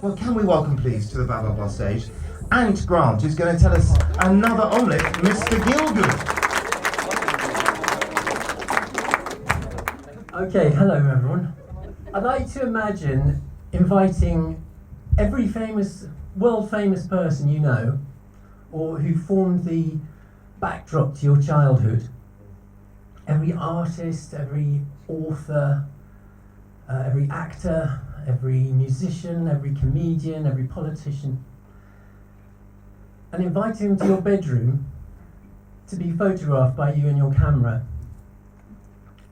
Well, can we welcome, please, to the Baobab stage, Ant Grant, who's going to tell us another omelette, Mr. Gielgud. Okay, hello everyone. I'd like to imagine inviting every world famous person you know, or who formed the backdrop to your childhood. Every artist, every author, every actor, every musician, every comedian, every politician, and invite him to your bedroom to be photographed by you and your camera.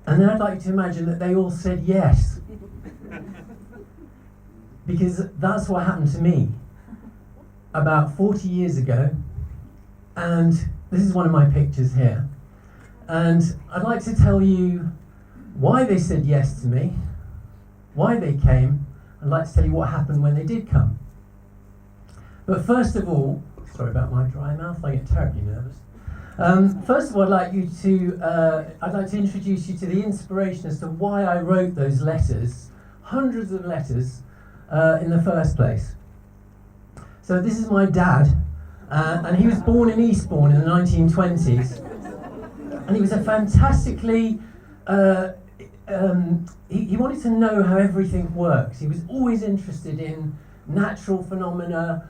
And then I'd like to imagine that they all said yes. Because that's what happened to me about 40 years ago. And this is one of my pictures here. And I'd like to tell you why they said yes to me, why they came. I'd like to tell you what happened when they did come. But first of all, sorry about my dry mouth, I get terribly nervous. First of all, I'd like to introduce you to the inspiration as to why I wrote those letters, hundreds of letters, in the first place. So this is my dad, and he was born in Eastbourne in the 1920s, and he was a fantastically, he wanted to know how everything works. He was always interested in natural phenomena,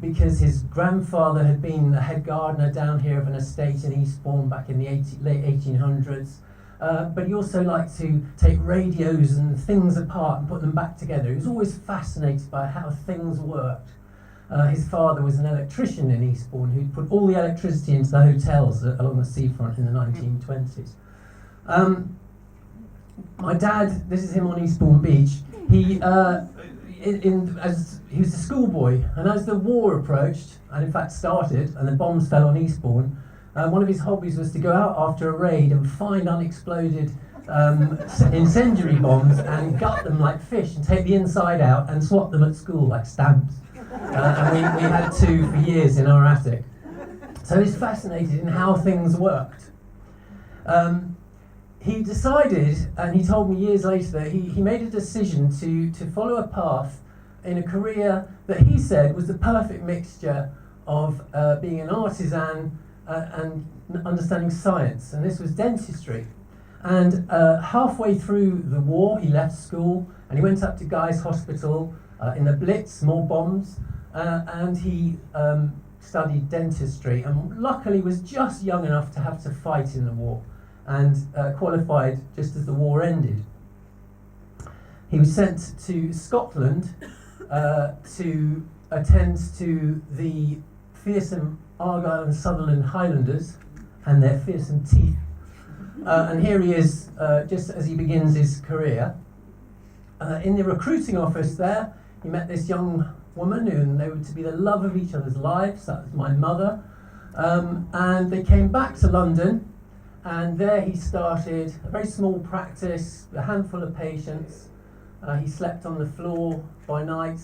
because his grandfather had been the head gardener down here of an estate in Eastbourne back in the late 1800s. But he also liked to take radios and things apart and put them back together. He was always fascinated by how things worked. His father was an electrician in Eastbourne who'd put all the electricity into the hotels along the seafront in the 1920s. My dad, this is him on Eastbourne Beach, he was a schoolboy, and as the war approached, and in fact started, and the bombs fell on Eastbourne, one of his hobbies was to go out after a raid and find unexploded incendiary bombs and gut them like fish and take the inside out and swap them at school like stamps. And we had two for years in our attic. So he's fascinated in how things worked. He decided, and he told me years later, that he made a decision to follow a path in a career that he said was the perfect mixture of being an artisan and understanding science, and this was dentistry. And halfway through the war, he left school and he went up to Guy's Hospital in the Blitz, more bombs, and he studied dentistry, and luckily was just young enough to have to fight in the war, and qualified just as the war ended. He was sent to Scotland to attend to the fearsome Argyll and Sutherland Highlanders and their fearsome teeth. And here he is, just as he begins his career. In the recruiting office there, he met this young woman, and they were to be the love of each other's lives. That was my mother. And they came back to London, and there he started a very small practice, a handful of patients. He slept on the floor by night,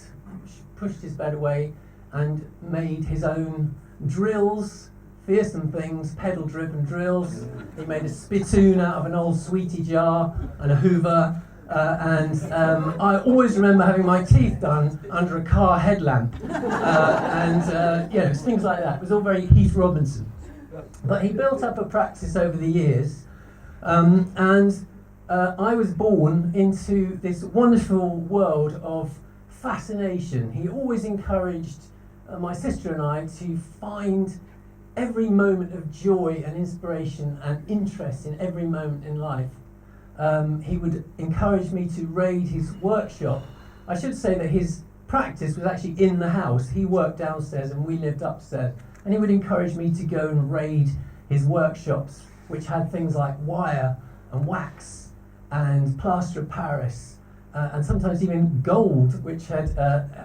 pushed his bed away, and made his own drills, fearsome things, pedal-driven drills. He made a spittoon out of an old sweetie jar and a hoover, and I always remember having my teeth done under a car headlamp, and it was things like that. It was all very Heath Robinson. But he built up a practice over the years, and I was born into this wonderful world of fascination. He always encouraged my sister and I to find every moment of joy and inspiration and interest in every moment in life. He would encourage me to raid his workshop. I should say that his practice was actually in the house. He worked downstairs and we lived upstairs. And he would encourage me to go and raid his workshops, which had things like wire and wax and plaster of Paris, and sometimes even gold, which had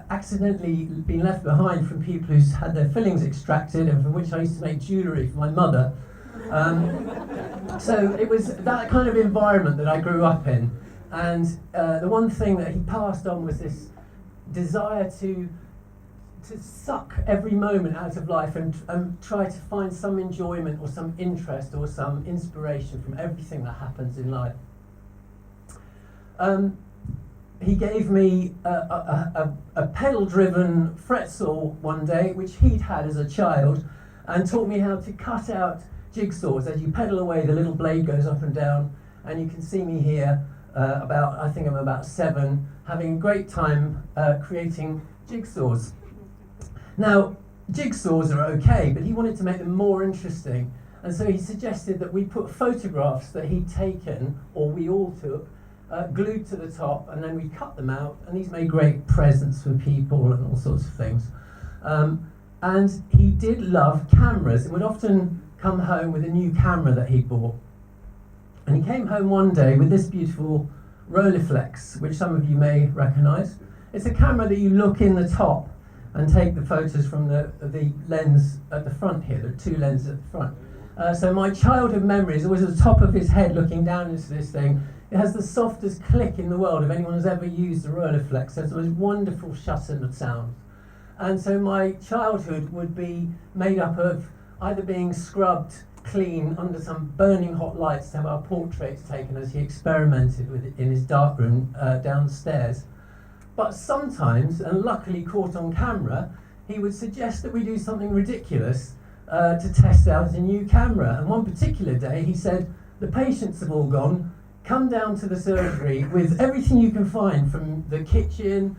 accidentally been left behind from people who's had their fillings extracted, and from which I used to make jewellery for my mother. So it was that kind of environment that I grew up in, and the one thing that he passed on was this desire to suck every moment out of life and try to find some enjoyment or some interest or some inspiration from everything that happens in life. he gave me a pedal-driven fret saw one day, which he'd had as a child, and taught me how to cut out jigsaws. As you pedal away, the little blade goes up and down, and you can see me here I think I'm about 7, having a great time creating jigsaws. Now, jigsaws are okay, but he wanted to make them more interesting, and so he suggested that we put photographs that he'd taken, or we all took, glued to the top, and then we cut them out, and these made great presents for people and all sorts of things. And he did love cameras, and would often come home with a new camera that he bought. And he came home one day with this beautiful Rolleiflex, which some of you may recognise. It's a camera that you look in the top and take the photos from the lens at the front here, the 2 lenses at the front. So my childhood memories, always at the top of his head looking down into this thing. It has the softest click in the world if anyone has ever used a Rolleiflex. There's the most wonderful shutter sound. And so my childhood would be made up of either being scrubbed clean under some burning hot lights to have our portraits taken as he experimented with it in his darkroom downstairs. But sometimes, and luckily caught on camera, he would suggest that we do something ridiculous to test out a new camera. And one particular day he said, "The patients have all gone, come down to the surgery with everything you can find from the kitchen,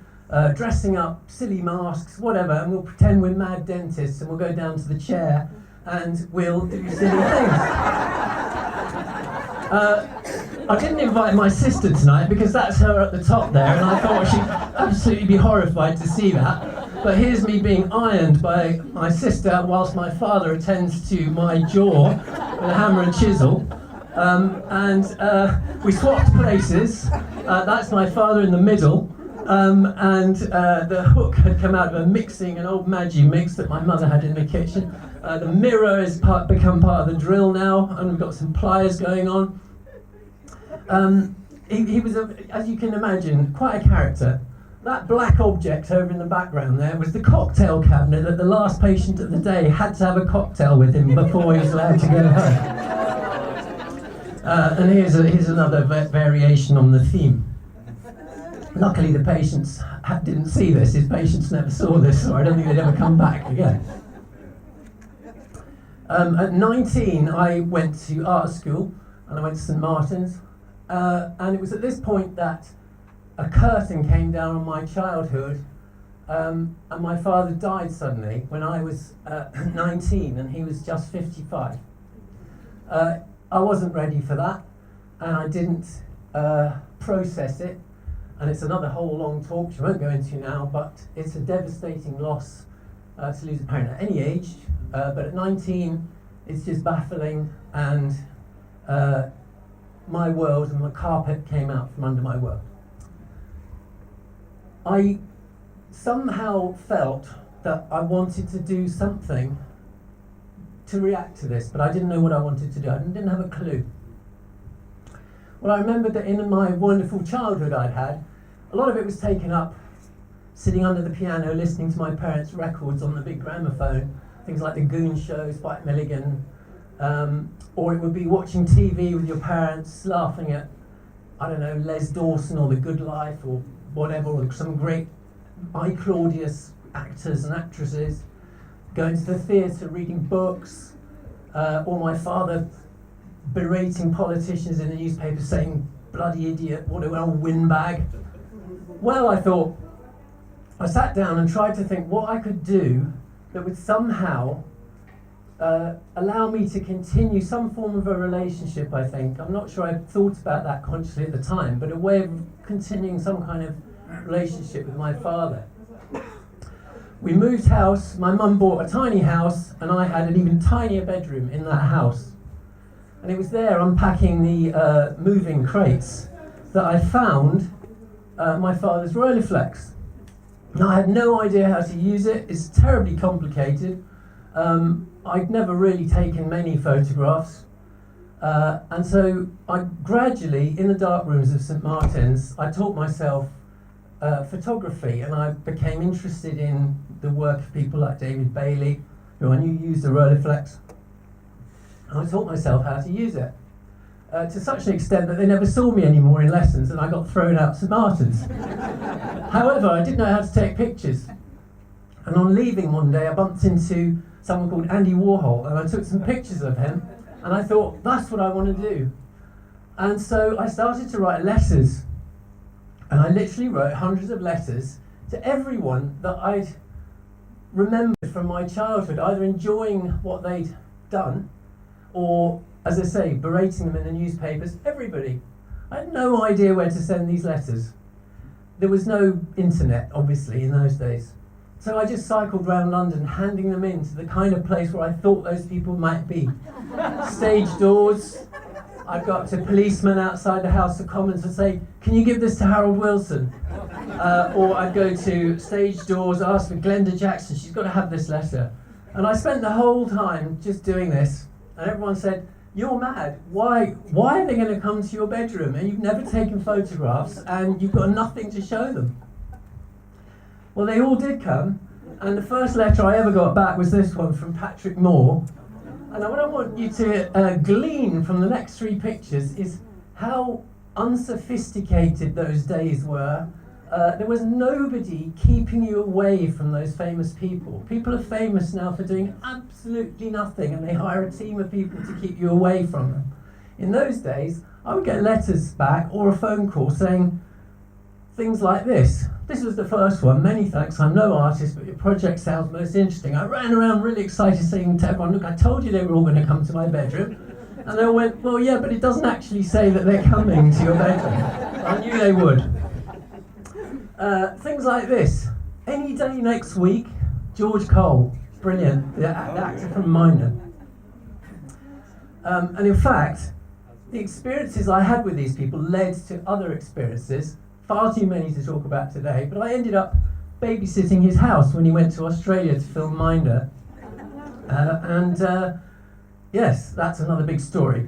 dressing up, silly masks, whatever, and we'll pretend we're mad dentists and we'll go down to the chair and we'll do silly things." I didn't invite my sister tonight because that's her at the top there, and I thought she'd absolutely be horrified to see that. But here's me being ironed by my sister whilst my father attends to my jaw with a hammer and chisel. We swapped places. That's my father in the middle. The hook had come out of an old Maggi mix that my mother had in the kitchen. The mirror has become part of the drill now, and we've got some pliers going on. He was, as you can imagine, quite a character. That black object over in the background there was the cocktail cabinet that the last patient of the day had to have a cocktail with him before he was allowed to go home. And here's another variation on the theme. Luckily, the patients didn't see this. His patients never saw this, so I don't think they'd ever come back again. At 19, I went to art school, and I went to St Martin's. And it was at this point that a curtain came down on my childhood, and my father died suddenly when I was 19, and he was just 55. I wasn't ready for that, and I didn't process it. And it's another whole long talk, which I won't go into now, but it's a devastating loss to lose a parent at any age. But at 19, it's just baffling, and my world and the carpet came out from under my world. I somehow felt that I wanted to do something to react to this, but I didn't know what I wanted to do. I didn't have a clue. Well, I remembered that in my wonderful childhood I'd had, a lot of it was taken up sitting under the piano listening to my parents' records on the big gramophone, things like the Goon Show, Spike Milligan, or it would be watching TV with your parents, laughing at, I don't know, Les Dawson or The Good Life or whatever, or some great Claudius actors and actresses, going to the theatre, reading books, or my father berating politicians in the newspaper saying, "Bloody idiot, what an old windbag." Well, I sat down and tried to think what I could do that would somehow allow me to continue some form of a relationship, I think. I'm not sure I thought about that consciously at the time, but a way of continuing some kind of relationship with my father. We moved house, my mum bought a tiny house, and I had an even tinier bedroom in that house. And it was there, unpacking the moving crates, that I found my father's Rolleiflex. Now, I had no idea how to use it. It's terribly complicated. I'd never really taken many photographs. And so I gradually, in the dark rooms of St Martin's, I taught myself photography, and I became interested in the work of people like David Bailey, who I knew used the Rolleiflex. And I taught myself how to use it. to such an extent that they never saw me anymore in lessons and I got thrown out St Martin's. However, I did know how to take pictures. And on leaving one day, I bumped into someone called Andy Warhol, and I took some pictures of him, and I thought, that's what I want to do. And so I started to write letters, and I literally wrote hundreds of letters to everyone that I'd remembered from my childhood, either enjoying what they'd done, or, as I say, berating them in the newspapers. Everybody. I had no idea where to send these letters. There was no internet, obviously, in those days. So I just cycled around London handing them in to the kind of place where I thought those people might be. Stage doors. I'd go up to policemen outside the House of Commons and say, can you give this to Harold Wilson? Or I'd go to stage doors, ask for Glenda Jackson, she's got to have this letter. And I spent the whole time just doing this. And everyone said, you're mad. Why are they going to come to your bedroom and you've never taken photographs and you've got nothing to show them? Well, they all did come, and the first letter I ever got back was this one from Patrick Moore. And what I want you to glean from the next three pictures is how unsophisticated those days were. There was nobody keeping you away from those famous people. People are famous now for doing absolutely nothing, and they hire a team of people to keep you away from them. In those days, I would get letters back or a phone call saying things like this. This was the first one. Many thanks, I'm no artist, but your project sounds most interesting. I ran around really excited saying to everyone, look, I told you they were all going to come to my bedroom. And they all went, well, yeah, but it doesn't actually say that they're coming to your bedroom. I knew they would. Things like this. Any day next week, George Cole. Brilliant. The actor from Minder. And in fact, the experiences I had with these people led to other experiences, far too many to talk about today, but I ended up babysitting his house when he went to Australia to film Minder. Yes, that's another big story.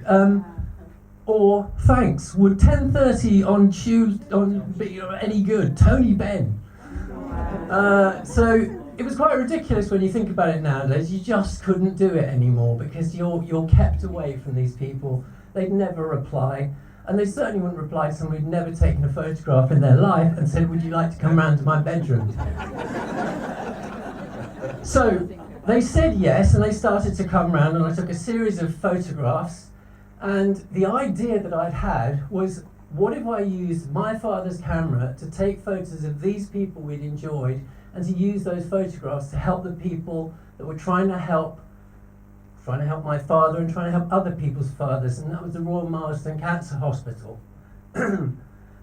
Or thanks, would 10:30 on Tuesday be any good? Tony Benn. So it was quite ridiculous when you think about it nowadays. You just couldn't do it anymore because you're kept away from these people. They'd never reply. And they certainly wouldn't reply to someone who'd never taken a photograph in their life and said, would you like to come round to my bedroom? So they said yes, and they started to come round, and I took a series of photographs. And the idea that I'd had was, what if I used my father's camera to take photos of these people we'd enjoyed and to use those photographs to help the people that were trying to help my father and trying to help other people's fathers, and that was the Royal Marsden Cancer Hospital. And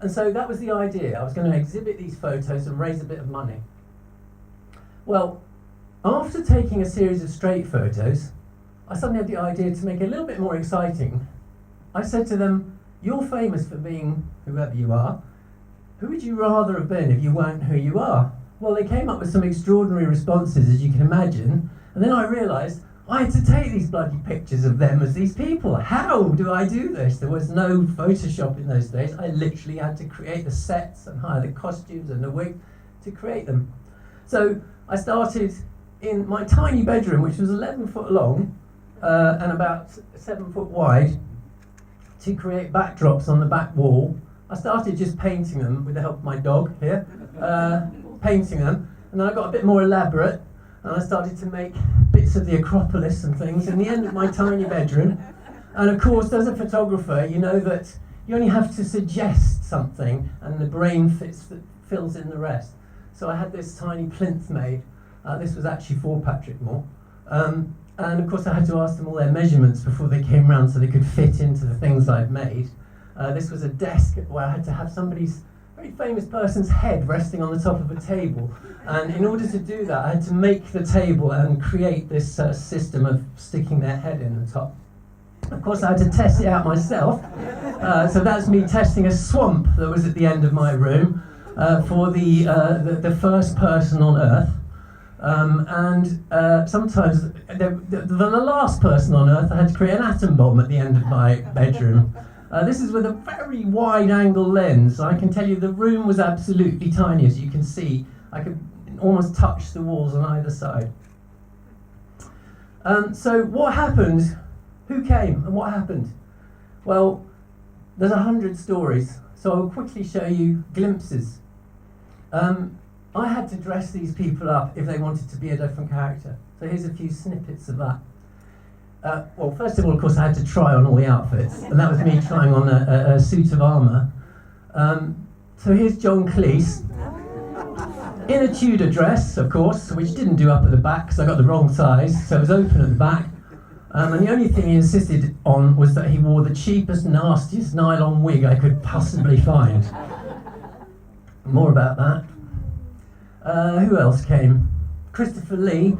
so that was the idea. I was going to exhibit these photos and raise a bit of money. Well, after taking a series of straight photos, I suddenly had the idea to make it a little bit more exciting. I said to them, you're famous for being whoever you are. Who would you rather have been if you weren't who you are? Well, they came up with some extraordinary responses, as you can imagine, and then I realised I had to take these bloody pictures of them as these people. How do I do this? There was no Photoshop in those days. I literally had to create the sets and hire the costumes and the wig to create them. So I started in my tiny bedroom, which was 11 foot long and about 7 foot wide, to create backdrops on the back wall. I started just painting them with the help of my dog here, painting them, and then I got a bit more elaborate, and I started to make bits of the Acropolis and things in the end of my tiny bedroom. And of course, as a photographer, you know that you only have to suggest something and the brain fills in the rest. So I had this tiny plinth made. This was actually for Patrick Moore. And of course, I had to ask them all their measurements before they came round so they could fit into the things I'd made. This was a desk where I had to have somebody's very famous person's head resting on the top of a table, and in order to do that I had to make the table and create this system of sticking their head in the top. Of course I had to test it out myself, so that's me testing a swamp that was at the end of my room for the first person on Earth, and sometimes the last person on Earth I had to create an atom bomb at the end of my bedroom. This is with a very wide-angle lens. I can tell you the room was absolutely tiny, as you can see. I could almost touch the walls on either side. So what happened? Who came and what happened? Well, There's 100 stories, so I'll quickly show you glimpses. I had to dress these people up if they wanted to be a different character. So here's a few snippets of that. Well, first of all, of course, I had to try on all the outfits, and that was me trying on a suit of armour. So here's John Cleese, in a Tudor dress, of course, which didn't do up at the back because I got the wrong size, so it was open at the back. And the only thing he insisted on was that he wore the cheapest, nastiest nylon wig I could possibly find. More about that. Who else came? Christopher Lee.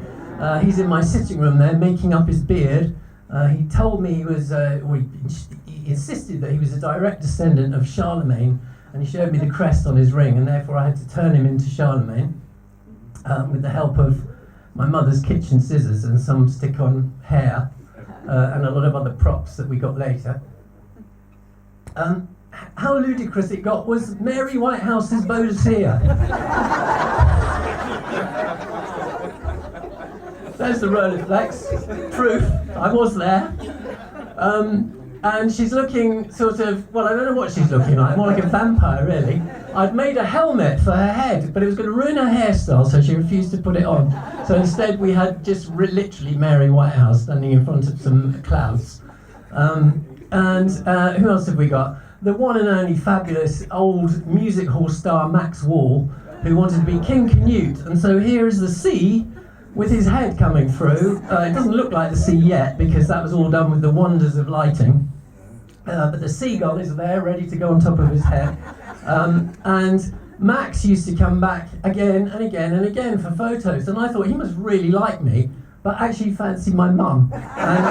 He's in my sitting room there, making up his beard. He told me he was, he insisted that he was a direct descendant of Charlemagne, and he showed me the crest on his ring, and therefore I had to turn him into Charlemagne with the help of my mother's kitchen scissors and some stick-on hair and a lot of other props that we got later. How ludicrous it got was Mary Whitehouse's Boadicea. There's the Rolleiflex, proof, I was there. And she's looking sort of, well, I don't know what she's looking like, more like a vampire, really. I'd made a helmet for her head, but it was going to ruin her hairstyle, so she refused to put it on. So instead we had just literally Mary Whitehouse standing in front of some clouds. Who else have we got? The one and only fabulous old music hall star Max Wall, who wanted to be King Canute. And so here is the sea with his head coming through. It doesn't look like the sea yet because that was all done with the wonders of lighting. But the seagull is there, ready to go on top of his head. And Max used to come back again and again and again for photos. And I thought he must really like me, but actually fancied my mum. And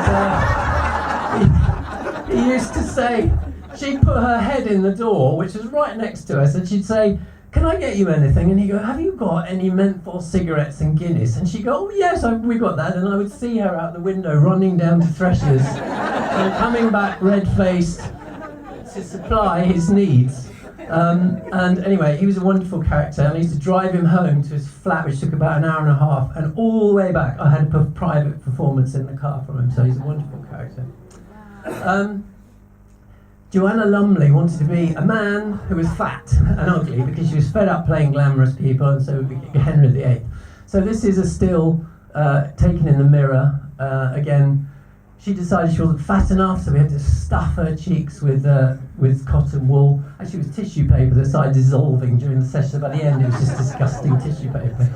he used to say, she'd put her head in the door, which was right next to us, and she'd say, "Can I get you anything?" And he'd go, "Have you got any menthol cigarettes and Guinness?" And she'd go, "Oh yes, we got that." And I would see her out the window running down to Threshers and coming back red-faced to supply his needs. And anyway, he was a wonderful character, and I used to drive him home to his flat, which took about an hour and a half, and all the way back I had a private performance in the car from him, so he's a wonderful character. Joanna Lumley wanted to be a man who was fat and ugly because she was fed up playing glamorous people, and so Henry VIII. So this is a still taken in the mirror. Again, she decided she wasn't fat enough, so we had to stuff her cheeks with cotton wool. Actually, it was tissue paper that started dissolving during the session. By the end, it was just disgusting tissue paper.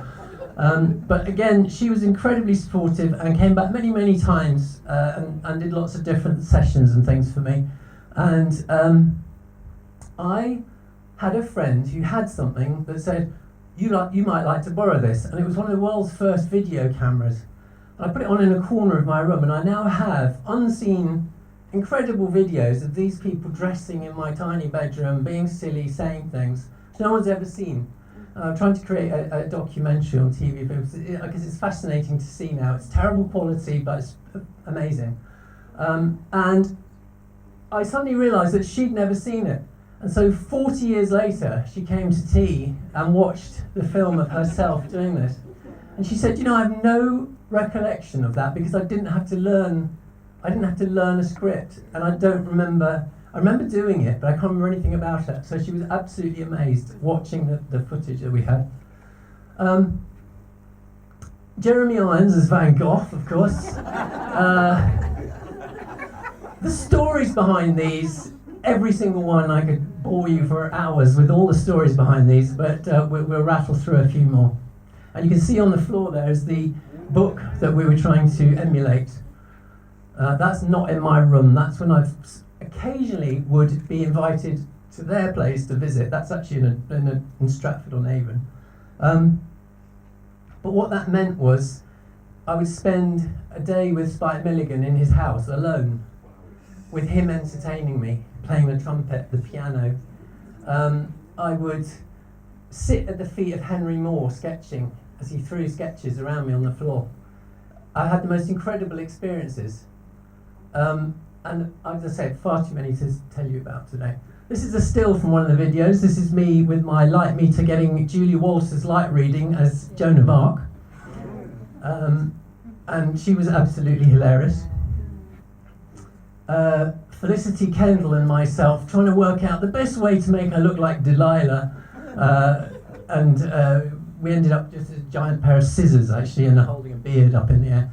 But again, she was incredibly supportive and came back many, many times and did lots of different sessions and things for me. And I had a friend who had something that said, you might like to borrow this. And it was one of the world's first video cameras. I put it on in a corner of my room, and I now have unseen, incredible videos of these people dressing in my tiny bedroom, being silly, saying things no one's ever seen. I'm trying to create a documentary on TV because it's fascinating to see now. It's terrible quality, but it's amazing. And I suddenly realised that she'd never seen it. And so 40 years later, she came to tea and watched the film of herself doing this. And she said, I have no recollection of that because I didn't have to learn a script, and I remember doing it, but I can't remember anything about it. So she was absolutely amazed watching the footage that we had. Jeremy Irons as Van Gogh, of course. The stories behind these, every single one, I could bore you for hours with all the stories behind these, but we'll rattle through a few more. And you can see on the floor there is the book that we were trying to emulate. That's not in my room. That's when I occasionally would be invited to their place to visit. That's actually in Stratford-on-Avon. But what that meant was I would spend a day with Spike Milligan in his house alone, with him entertaining me, playing the trumpet, the piano. I would sit at the feet of Henry Moore sketching as he threw sketches around me on the floor. I had the most incredible experiences. And as I said, far too many to tell you about today. This is a still from one of the videos. This is me with my light meter getting Julie Walters' light reading as Joan of Arc. And she was absolutely hilarious. Felicity Kendall and myself trying to work out the best way to make her look like Delilah, and we ended up just a giant pair of scissors actually, and holding a beard up in the air.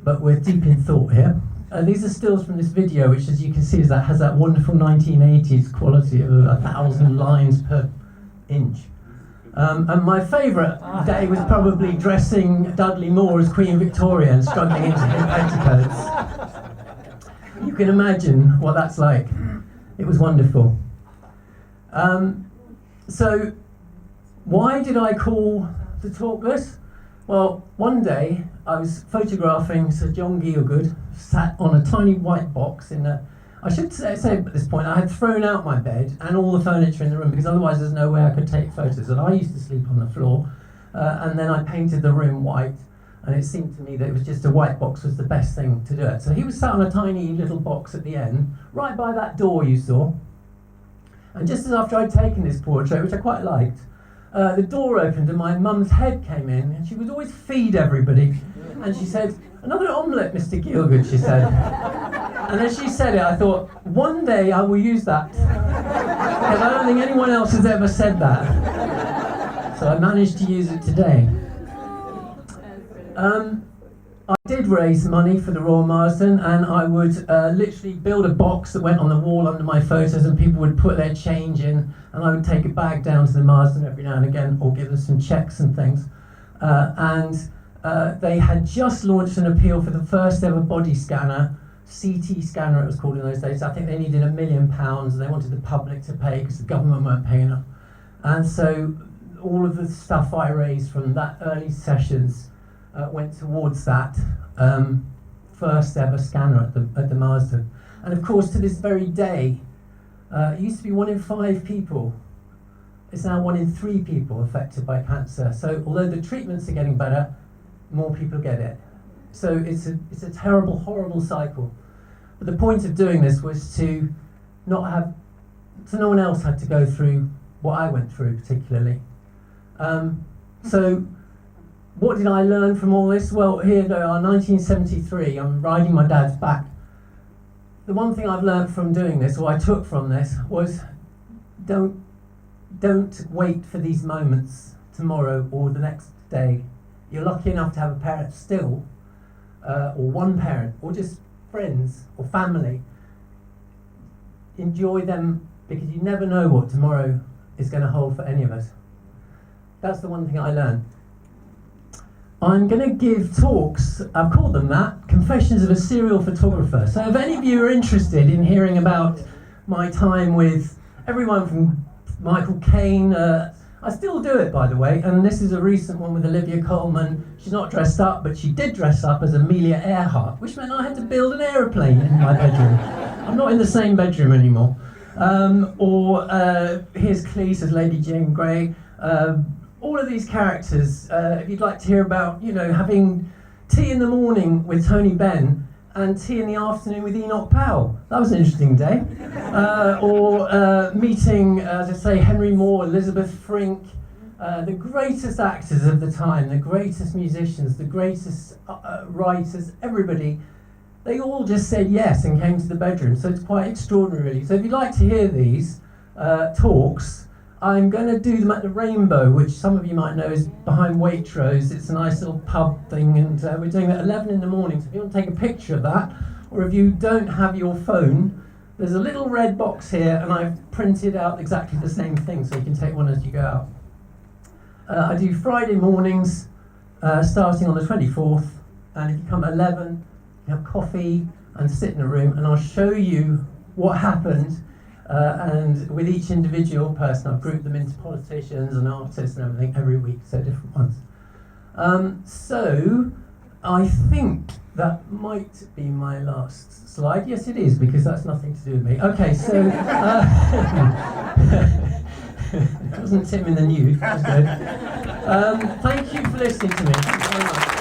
But we're deep in thought here. These are stills from this video, which, as you can see, has that wonderful 1980s quality of 1,000 lines per inch. And my favourite day was probably dressing Dudley Moore as Queen Victoria and struggling into his petticoats. You can imagine what that's like. It was wonderful. So, why did I call the talk this? Well, one day I was photographing Sir John Gielgud, sat on a tiny white box in a... I should say at this point, I had thrown out my bed and all the furniture in the room because otherwise there's no way I could take photos. And I used to sleep on the floor, and then I painted the room white, and it seemed to me that it was just a white box was the best thing to do it. So he was sat on a tiny little box at the end, right by that door you saw. And just as after I'd taken this portrait, which I quite liked, the door opened and my mum's head came in, and she would always feed everybody. And she said, "Another omelette, Mr. Gielgud," she said. And as she said it, I thought, one day I will use that. Because I don't think anyone else has ever said that. So I managed to use it today. I did raise money for the Royal Marsden, and I would literally build a box that went on the wall under my photos, and people would put their change in, and I would take a bag down to the Marsden every now and again, or give them some checks and things. They had just launched an appeal for the first ever body scanner, CT scanner it was called in those days. I think they needed £1 million, and they wanted the public to pay because the government weren't paying enough. And so all of the stuff I raised from that early sessions went towards that first ever scanner at the Marsden. And of course, to this very day, it used to be 1 in 5 people. It's now 1 in 3 people affected by cancer. So although the treatments are getting better, more people get it. So it's a terrible, horrible cycle. But the point of doing this was to no one else had to go through what I went through particularly. So what did I learn from all this? Well, here they are, 1973, I'm riding my dad's back. The one thing I've learned from doing this, or I took from this, was don't wait for these moments tomorrow or the next day. You're lucky enough to have a parent still, or one parent, or just friends or family. Enjoy them, because you never know what tomorrow is going to hold for any of us. That's the one thing I learned. I'm going to give talks, I've called them that, Confessions of a Serial Photographer. So if any of you are interested in hearing about my time with everyone from Michael Caine, I still do it, by the way, and this is a recent one with Olivia Colman. She's not dressed up, but she did dress up as Amelia Earhart, which meant I had to build an aeroplane in my bedroom. I'm not in the same bedroom anymore. Here's Cleese as Lady Jane Grey. All of these characters, if you'd like to hear about, having tea in the morning with Tony Benn and tea in the afternoon with Enoch Powell. That was an interesting day. Meeting, as I say, Henry Moore, Elizabeth Frink, the greatest actors of the time, the greatest musicians, the greatest writers, everybody. They all just said yes and came to the bedroom. So it's quite extraordinary, really. So if you'd like to hear these talks, I'm going to do them at the Rainbow, which some of you might know is behind Waitrose. It's a nice little pub thing, and we're doing it at 11 in the morning. So if you want to take a picture of that, or if you don't have your phone, there's a little red box here, and I've printed out exactly the same thing, so you can take one as you go out. I do Friday mornings, starting on the 24th, and if you come at 11, you have coffee and sit in a room, and I'll show you what happened. And with each individual person, I've grouped them into politicians and artists and everything every week, so different ones. So I think that might be my last slide. Yes, it is, because that's nothing to do with me. Okay, so it wasn't Tim in the nude. That was good. Thank you for listening to me. Thank you very much.